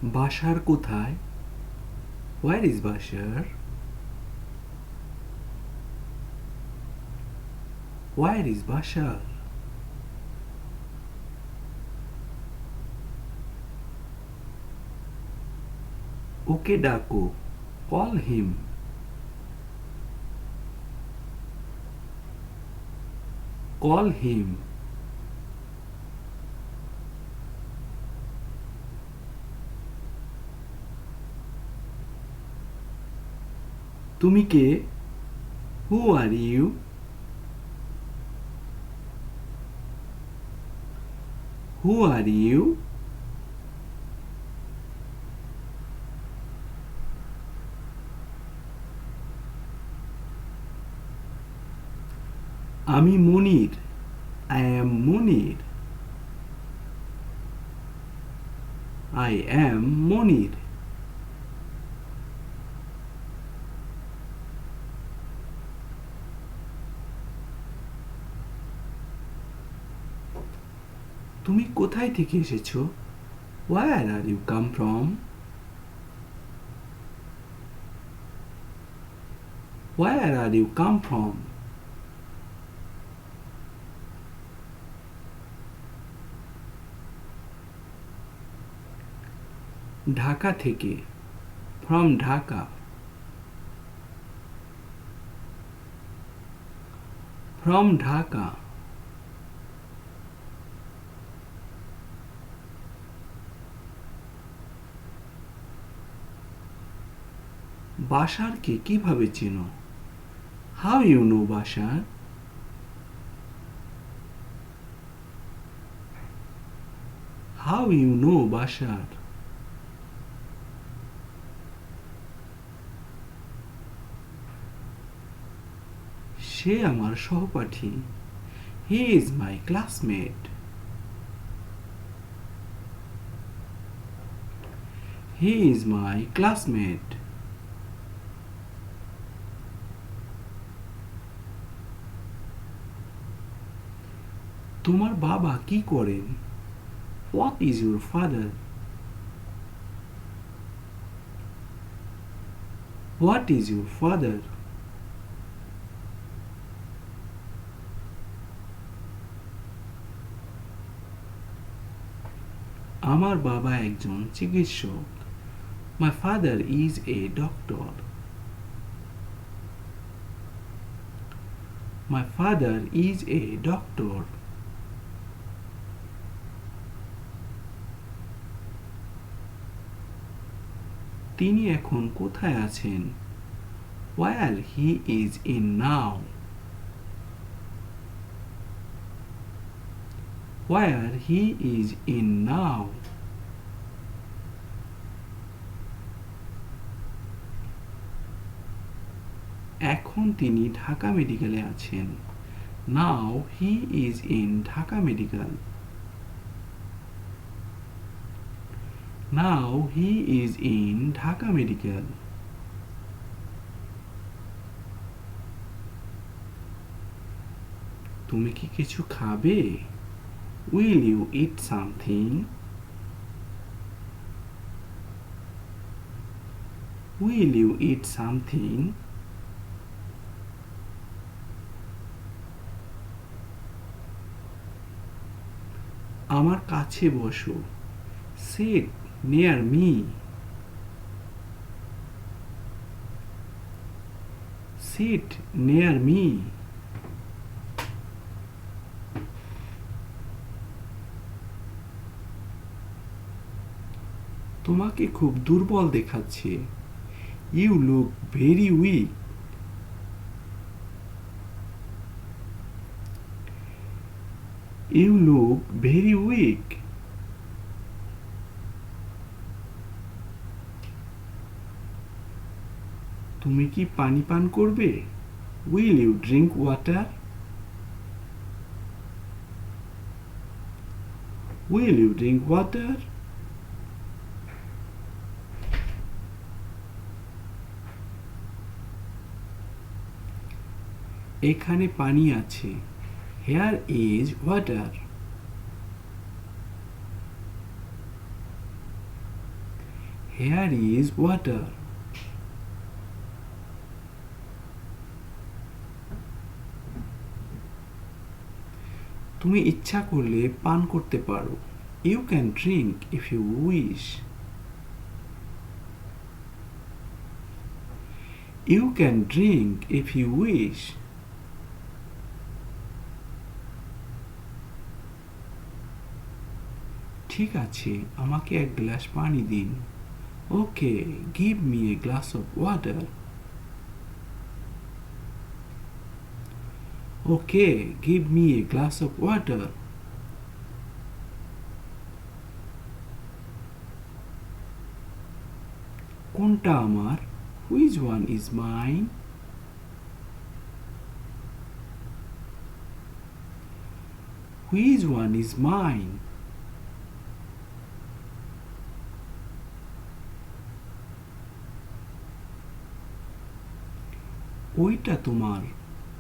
বাসার কোথায়? Where is Bashar? Where is Bashar? ওকে ডাকো, call him. Call him. তুমি কে? Who are you? Who are you? আমি মনির। I am Monir. I am মনির। তুমি কোথায় থেকে এসেছো? Where are you come from? Where are you come from? Dhaka থেকে, from Dhaka. from Dhaka. বাশারকে কিভাবে চেনো? How you know Bashar? How you know Bashar? সে আমার সহপাঠী। He is my classmate. He is my classmate. তোমার বাবা কি করেন? What is your father? What is your father? আমার বাবা একজন চিকিৎসক। My father is a doctor. My father is a doctor. তিনি এখন কোথায় আছেন? Where he is in now. Where he is in now. এখন তিনি ঢাকা মেডিকেলে আছেন। Now he is in Dhaka Medical. Now he is in Dhaka Medical. তুমি কি কিছু খাবে? Will you eat something? Will you eat something? আমার কাছে বসো। Sit near me. Sit near me. তোমাকে খুব দুর্বল দেখাচ্ছে। You look very weak. You look very weak. তুমি কি পানি পান করবে? Will you drink water? Will you drink water? এখানে পানি আছে। Here is water. Here is water. তুমি ইচ্ছা করলে পান করতে পারো। You can drink if you wish. You can drink if you wish. ঠিক আছে, আমাকে এক গ্লাস পানি দিন। Okay, give me a glass of water. Okay, give me a glass of water. কোনটা আমার? Which one is mine? Which one is mine? ওইটা তোমার।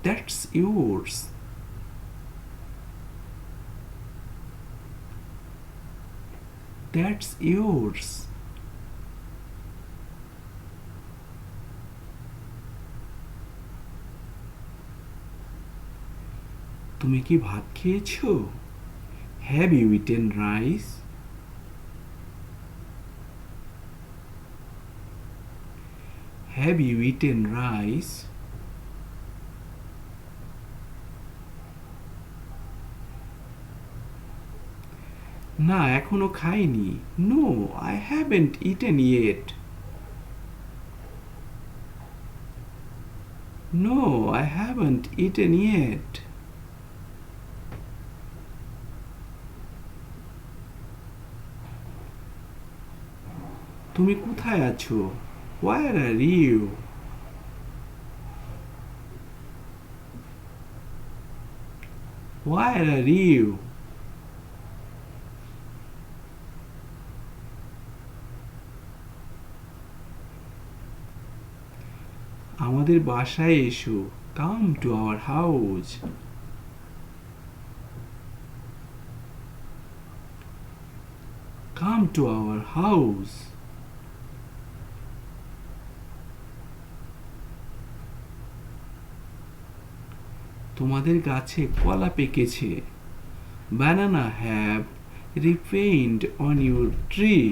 That's yours. That's yours. তুমি কি ভাত খেয়েছো? Have you eaten rice? Have you eaten rice? না, এখনো খাইনি। No, I haven't eaten yet. No, I haven't eaten yet. তুমি কোথায় আছো? Where are you? Where are you? আমাদের বাসায় এসো। Come to our house. Come to our house. তোমাদের গাছে কলা পেকেছে। Banana have ripened on your tree.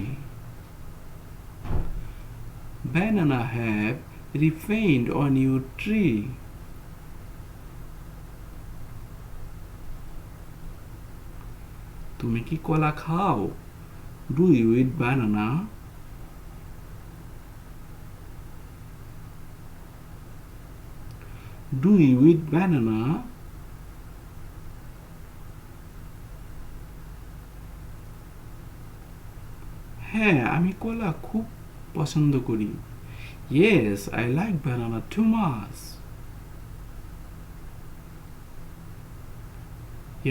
Banana have ripened on your tree. তুমি কি কলা খাও? Do you eat banana? Do you eat banana? হ্যাঁ, আমি কলা খুব পছন্দ করি। Yes, I like banana too much.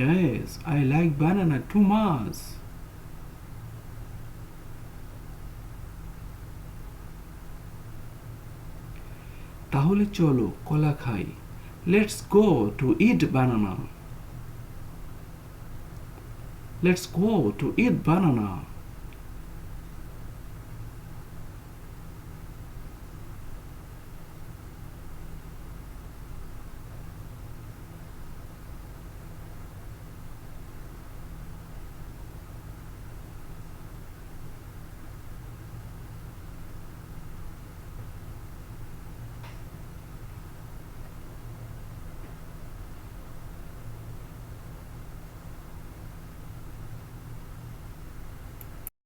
Yes, I like banana too much. তাহলে চলো কলা খাই। Let's go to eat banana. Let's go to eat banana.